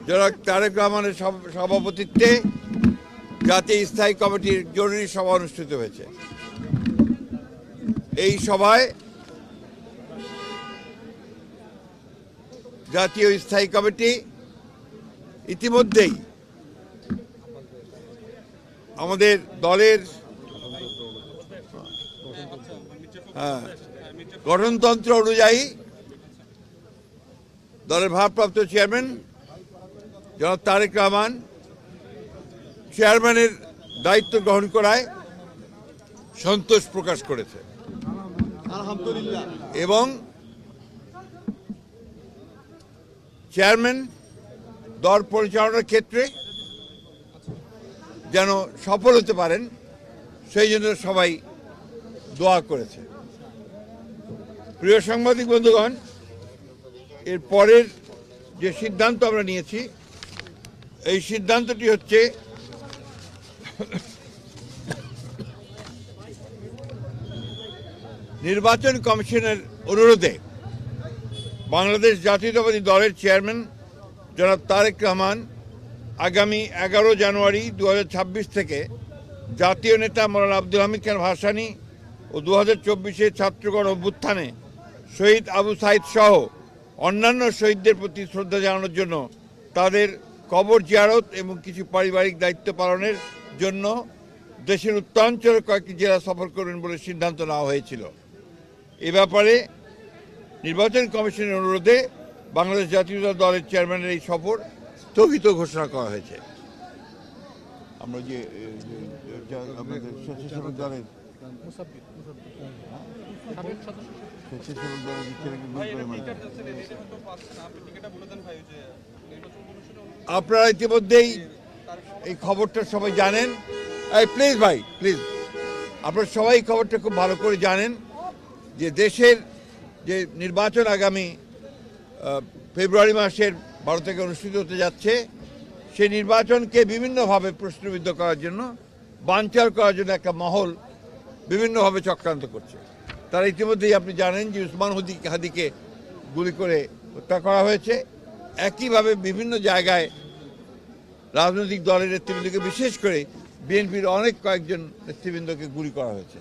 জনাব তারেক রহমানের সভাপতিত্বে জাতীয় স্থায়ী কমিটির জরুরি সভা অনুষ্ঠিত হয়েছে। এই সভায় জাতীয় স্থায়ী কমিটি ইতিমধ্যেই আমাদের দলের গঠনতন্ত্র অনুযায়ী দলের ভারপ্রাপ্ত চেয়ারম্যান জনাব তারেক রহমান চেয়ারম্যানের দায়িত্ব গ্রহণ করায় সন্তোষ প্রকাশ করেছে এবং চেয়ারম্যান দল পরিচালনার ক্ষেত্রে যেন সফল হতে পারেন সেই জন্য সবাই দোয়া করেছে। প্রিয় সাংবাদিক বন্ধুগণ, এর পরের যে সিদ্ধান্ত আমরা নিয়েছি, এই সিদ্ধান্তটি হচ্ছে নির্বাচন কমিশনের অনুরোধে বাংলাদেশ জাতীয়তাবাদী দলের চেয়ারম্যান জনাব তারেক রহমান আগামী 11 জানুয়ারি 2026 থেকে জাতীয় নেতা মৌলানা আব্দুল হামিদ খান ভাসানী ও 2024 ছাত্রগণ অভ্যুত্থানে শহীদ আবু সাইদ সহ অন্যান্য শহীদদের প্রতি শ্রদ্ধা জানানোর জন্য তাদের কবর জিয়ারত এবং কিছু পারিবারিক দায়িত্ব পালনের জন্য দেশের উত্তরাঞ্চলের কয়েকটি জেলা সফর করবেন বলে সিদ্ধান্ত নেওয়া হয়েছিল। এ ব্যাপারে নির্বাচন কমিশনের অনুরোধে বাংলাদেশ জাতীয়তাবাদী দলের চেয়ারম্যানের এই সফর স্থগিত ঘোষণা করা হয়েছে। আমরা যে স্বেচ্ছাসেবক দলের আপনারা ইতিমধ্যেই এই খবরটা সবাই জানেন। প্লিজ ভাই প্লিজ, আপনারা সবাই খবরটা খুব ভালো করে জানেন যে দেশের যে নির্বাচন আগামী ফেব্রুয়ারি মাসের 12 থেকে অনুষ্ঠিত হতে যাচ্ছে, সেই নির্বাচনকে বিভিন্নভাবে প্রশ্নবিদ্ধ করার জন্য, বানচাল করার জন্য একটা মহল বিভিন্নভাবে চক্রান্ত করছে। তারা ইতিমধ্যেই আপনি জানেন যে উসমান হাদিকে গুলি করে হত্যা করা হয়েছে। একইভাবে বিভিন্ন জায়গায় রাজনৈতিক দলের নেতৃবৃন্দকে, বিশেষ করে বিএনপির কয়েকজন নেতৃবৃন্দকে গুলি করা হয়েছে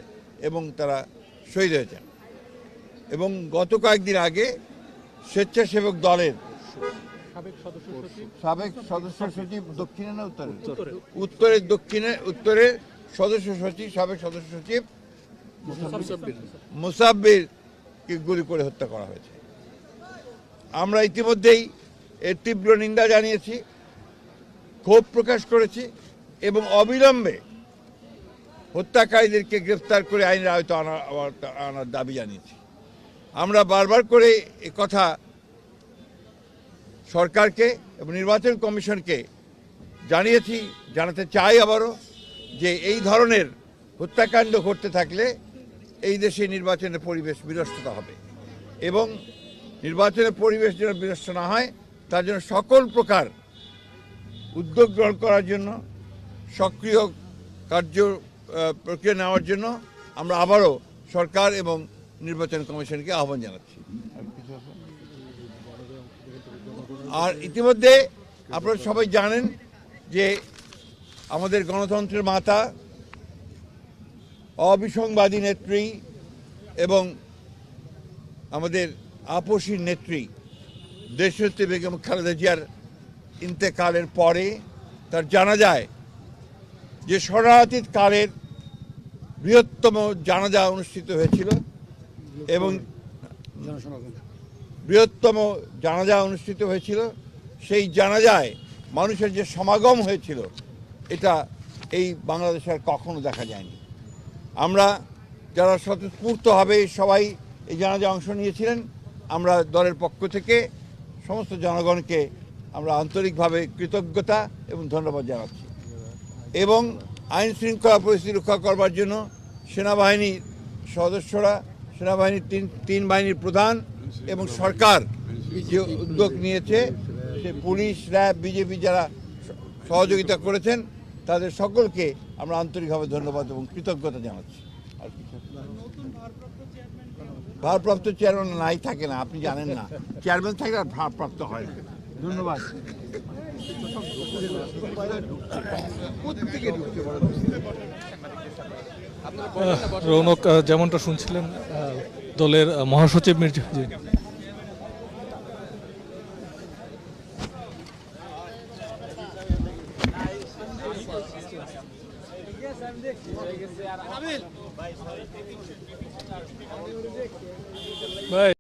এবং তারা শহীদ হয়েছেন। এবং গত কয়েকদিন আগে স্বেচ্ছাসেবক দলের সাবেক সদস্য সচিব দক্ষিণে না উত্তরের সদস্য সচিব, সাবেক সদস্য সচিব মুসাব্বিরকে গুলি করে হত্যা করা হয়েছে। আমরা ইতিমধ্যেই এর তীব্র নিন্দা জানিয়েছি, ক্ষোভ প্রকাশ করেছি এবং অবিলম্বে হত্যাকারীদেরকে গ্রেফতার করে আইনের আওতায় আনার দাবি জানিয়েছি। আমরা বারবার করে এ কথা সরকারকে এবং নির্বাচন কমিশনকে জানিয়েছি, জানাতে চাই আবারও, যে এই ধরনের হত্যাকাণ্ড ঘটতে থাকলে এই দেশে নির্বাচনের পরিবেশ বিনষ্টতা হবে এবং নির্বাচনের পরিবেশ যেন বিনষ্ট না হয় তার জন্য সকল প্রকার উদ্যোগ গ্রহণ করার জন্য, সক্রিয় প্রক্রিয়া নেওয়ার জন্য আমরা আবারও সরকার এবং নির্বাচন কমিশনকে আহ্বান জানাচ্ছি। আর ইতিমধ্যে আপনারা সবাই জানেন যে আমাদের গণতন্ত্রের মাতা, অবিসংবাদী নেত্রী এবং আমাদের আপসীর নেত্রী দেশনেত্রী বেগম খালেদা জিয়ার ইন্তেকালের পরে তার জানাজায় যে শরণার্থী কালের বৃহত্তম জানাজা অনুষ্ঠিত হয়েছিল এবং সেই জানাজায় মানুষের যে সমাগম হয়েছিল, এটা এই বাংলাদেশে আর কখনো দেখা যায়নি। আমরা যারা স্বতঃস্ফূর্তভাবে সবাই এই জানাজায় অংশ নিয়েছিলেন, আমরা দলের পক্ষ থেকে সমস্ত জনগণকে আমরা আন্তরিকভাবে কৃতজ্ঞতা এবং ধন্যবাদ জানাচ্ছি। এবং আইন শৃঙ্খলা পরিস্থিতি রক্ষা করবার জন্য সেনাবাহিনীর সদস্যরা, সেনাবাহিনীর তিন বাহিনীর প্রধান এবং সরকার যে উদ্যোগ নিয়েছে, সে পুলিশ, র্যাব, বিজেপি যারা সহযোগিতা করেছেন, তাদের সকলকে আমরা আন্তরিকভাবে ধন্যবাদ এবং কৃতজ্ঞতা জানাচ্ছি। আর ভারপ্রাপ্ত চেয়ারম্যান নাই থাকে না, আপনি জানেন না, চেয়ারম্যান থাকলে আর ভারপ্রাপ্ত হয় না। ধন্যবাদ। রৌনক, যেমনটা শুনছিলেন দলের মহাসচিব মির্জা, জি। ভাই